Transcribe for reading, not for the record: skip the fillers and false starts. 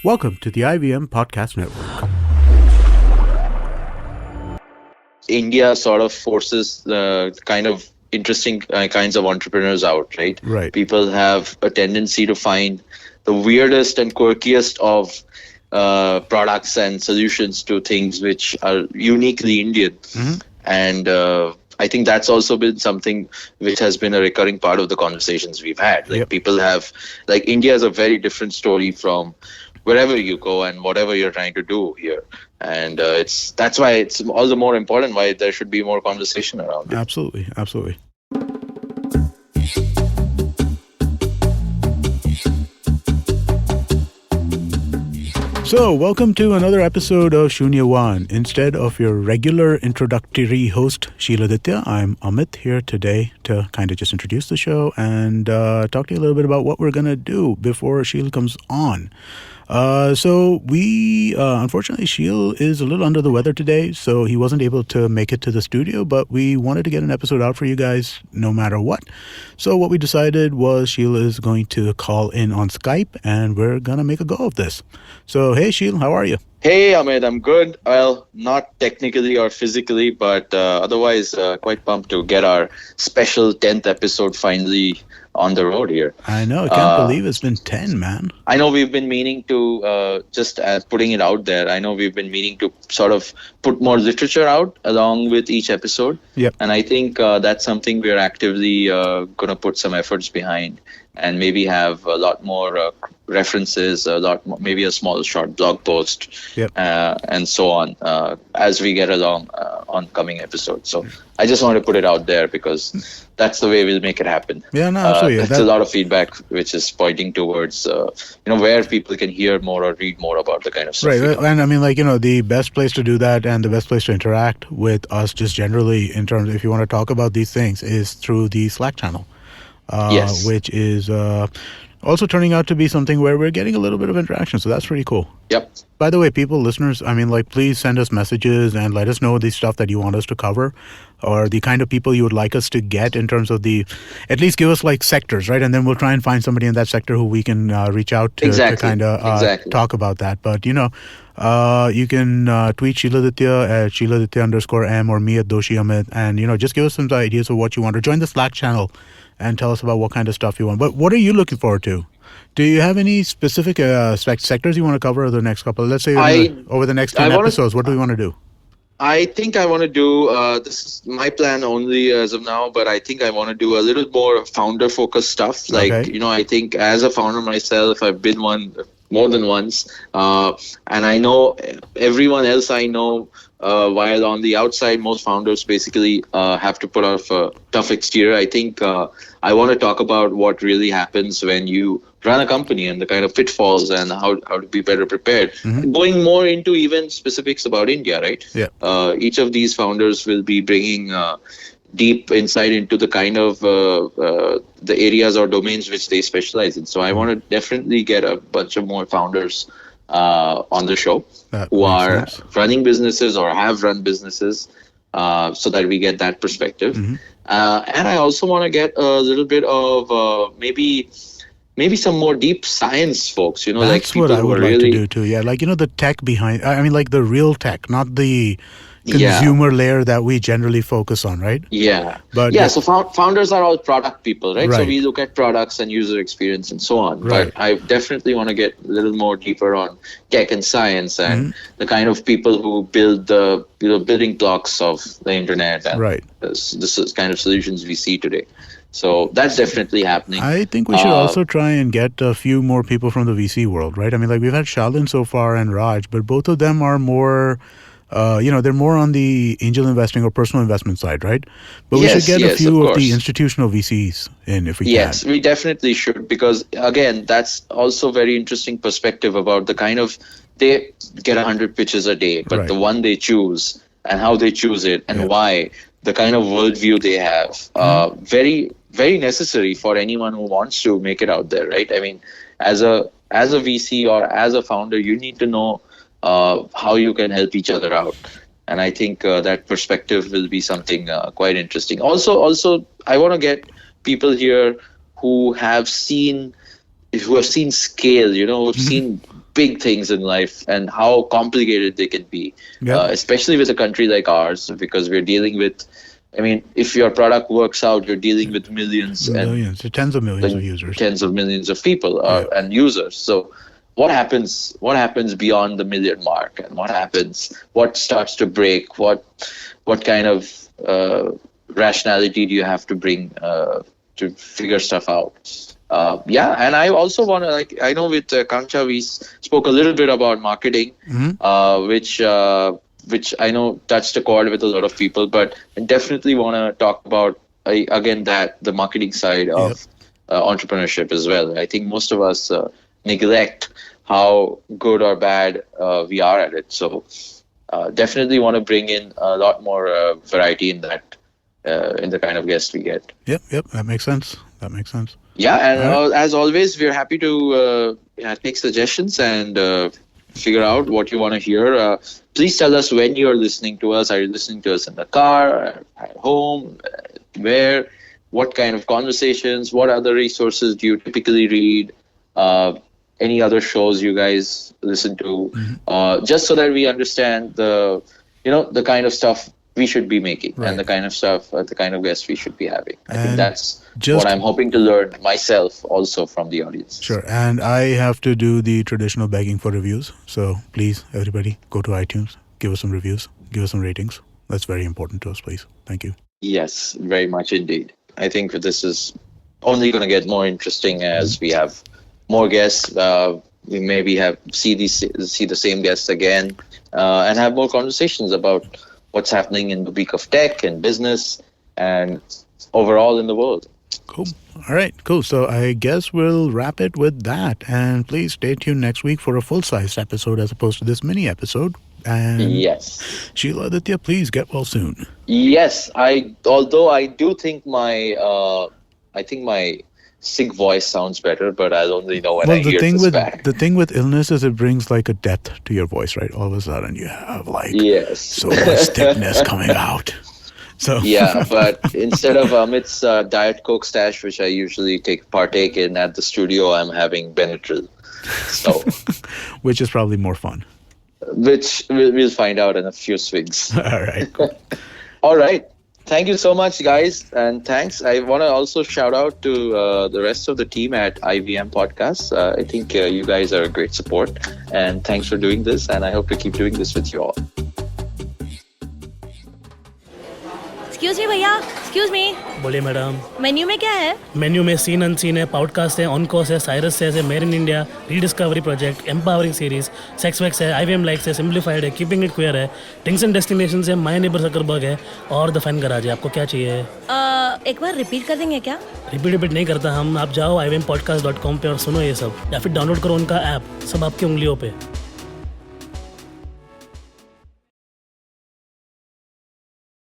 Welcome to the IVM Podcast Network. India sort of forces the kind of interesting kinds of entrepreneurs out, right? Right. People have a tendency to find the weirdest and quirkiest of products and solutions to things which are uniquely Indian. Mm-hmm. And I think that's also been something which has been a recurring part of the conversations we've had. Like people have, like India is a very different story from wherever you go and whatever you're trying to do here. And that's why it's all the more important why there should be more conversation around it. Absolutely. So, welcome to another episode of Shunya One. Instead of your regular introductory host, Shiladitya, I'm Amit here today to kind of just introduce the show and talk to you a little bit about what we're going to do before Sheil comes on. So we, unfortunately, Sheil is a little under the weather today, so he wasn't able to make it to the studio, but we wanted to get an episode out for you guys no matter what. So what we decided was Sheil is going to call in on Skype, and we're going to make a go of this. So, hey, Sheil, how are you? Hey, Amit, I'm good. Well, not technically or physically, but otherwise quite pumped to get our special 10th episode finally on the road here. I know. I can't believe it's been 10, man. I know we've been meaning to, just putting it out there, I know we've been meaning to sort of put more literature out along with each episode. Yep. And I think that's something we're actively going to put some efforts behind and maybe have a lot more references, a lot more, maybe a small short blog post, and so on as we get along on coming episodes. So I just want to put it out there because that's the way we'll make it happen. Yeah, no, absolutely. That's a lot of feedback which is pointing towards where people can hear more or read more about the kind of stuff. Right, and I mean, the best place to do that and the best place to interact with us just generally in terms, if you want to talk about these things, is through the Slack channel. Yes. Which is also turning out to be something where we're getting a little bit of interaction. So that's pretty cool. Yep. By the way, people, listeners, I mean, please send us messages and let us know the stuff that you want us to cover or the kind of people you would like us to get in terms of at least give us sectors, right? And then we'll try and find somebody in that sector who we can reach out to kind of talk about that. But, you can tweet Shiladitya at Shiladitya_M or me at Doshi Amit and, just give us some ideas of what you want or join the Slack channel and tell us about what kind of stuff you want. But what are you looking forward to? Do you have any specific sectors you want to cover over the next couple? Let's say over the next 10 episodes, what do we want to do? I think I want to do, this is my plan only as of now, but I think I want to do a little more founder-focused stuff. I think as a founder myself, I've been one more than once. And I know everyone else I know, while on the outside, most founders basically have to put off a tough exterior. I think I want to talk about what really happens when you run a company and the kind of pitfalls and how to be better prepared. Mm-hmm. Going more into even specifics about India, right? Yeah. Each of these founders will be bringing deep insight into the kind of the areas or domains which they specialize in. So I want to definitely get a bunch of more founders on the show who are running businesses or have run businesses so that we get that perspective. Mm-hmm. And I also want to get a little bit of maybe some more deep science folks, That's what I would like to do too. Yeah, the tech behind, the real tech, not the consumer layer that we generally focus on, right? Yeah. But so founders are all product people, right? So we look at products and user experience and so on. Right. But I definitely want to get a little more deeper on tech and science and the kind of people who build the building blocks of the internet and this kind of solutions we see today. So that's definitely happening. I think we should also try and get a few more people from the VC world, right? We've had Shalin so far and Raj, but both of them are more, they're more on the angel investing or personal investment side, right? But we should get a few of the institutional VCs in if we can. Yes, we definitely should because, again, that's also very interesting perspective about the kind of, they get 100 pitches a day, but the one they choose and how they choose it and why, the kind of worldview they have, very, very necessary for anyone who wants to make it out there, right? As a VC or as a founder, you need to know how you can help each other out. And I think that perspective will be something quite interesting. Also, I want to get people here who have seen scale, who've seen big things in life and how complicated they can be, especially with a country like ours, because we're dealing with, I mean, if your product works out, you're dealing with millions, tens of millions of users, tens of millions of people and users. So what happens beyond the million mark, and what starts to break, what kind of rationality do you have to bring to figure stuff out? And I also want to, I know with Kancha we spoke a little bit about marketing, which I know touched a chord with a lot of people, but I definitely want to talk about again the marketing side of entrepreneurship as well. I think most of us neglect how good or bad we are at it. So definitely want to bring in a lot more variety in that, in the kind of guests we get. Yep, that makes sense. Yeah, and as always, we're happy to take suggestions and figure out what you want to hear. Please tell us when you're listening to us. Are you listening to us in the car, at home, where? What kind of conversations? What other resources do you typically read? Any other shows you guys listen to? Just so that we understand the kind of stuff we should be making and the kind of stuff, the kind of guests we should be having. I think that's what I'm hoping to learn myself also from the audience. Sure. And I have to do the traditional begging for reviews. So please, everybody, go to iTunes, give us some reviews, give us some ratings. That's very important to us, please. Thank you. Yes, very much indeed. I think this is only going to get more interesting as we have more guests. We maybe see the same guests again and have more conversations about what's happening in the week of tech and business and overall in the world. Cool. All right, cool. So I guess we'll wrap it with that. And please stay tuned next week for a full-sized episode as opposed to this mini episode. And yes, Shiladitya, please get well soon. Yes, although I do think my sick voice sounds better, but I'll only know when I hear this back. The thing with illness is it brings like a depth to your voice, right? All of a sudden you have so much thickness coming out. So yeah, but instead of Amit's Diet Coke stash, which I usually partake in at the studio, I'm having Benadryl. So, which is probably more fun. Which we'll find out in a few swigs. All right. Cool. All right. Thank you so much, guys, and thanks. I want to also shout out to the rest of the team at IVM Podcasts. I think you guys are a great support, and thanks for doing this, and I hope to keep doing this with you all. Excuse me, भैया. Excuse me. बोलिए madam. Menu में क्या है? Menu में scene unseen है, podcast है, on course है, Cyrus है, made in India, rediscovery project, empowering series, sex wax है, IVM लाइक्स है, सिंप्लीफाइड है, कीपिंग इट क्वियर है, थिंग्स एंड डेस्टिनेशंस है, माय नेबर सकरबर्ग है और द फैन गराज है. आपको क्या चाहिए? एक बार रिपीट कर देंगे क्या? रिपीट नहीं करता हम. आप जाओ ivmpodcast.com पे और सुनो ये सब, या फिर डाउनलोड करो उनका ऐप. सब आपकी उंगलियों पे.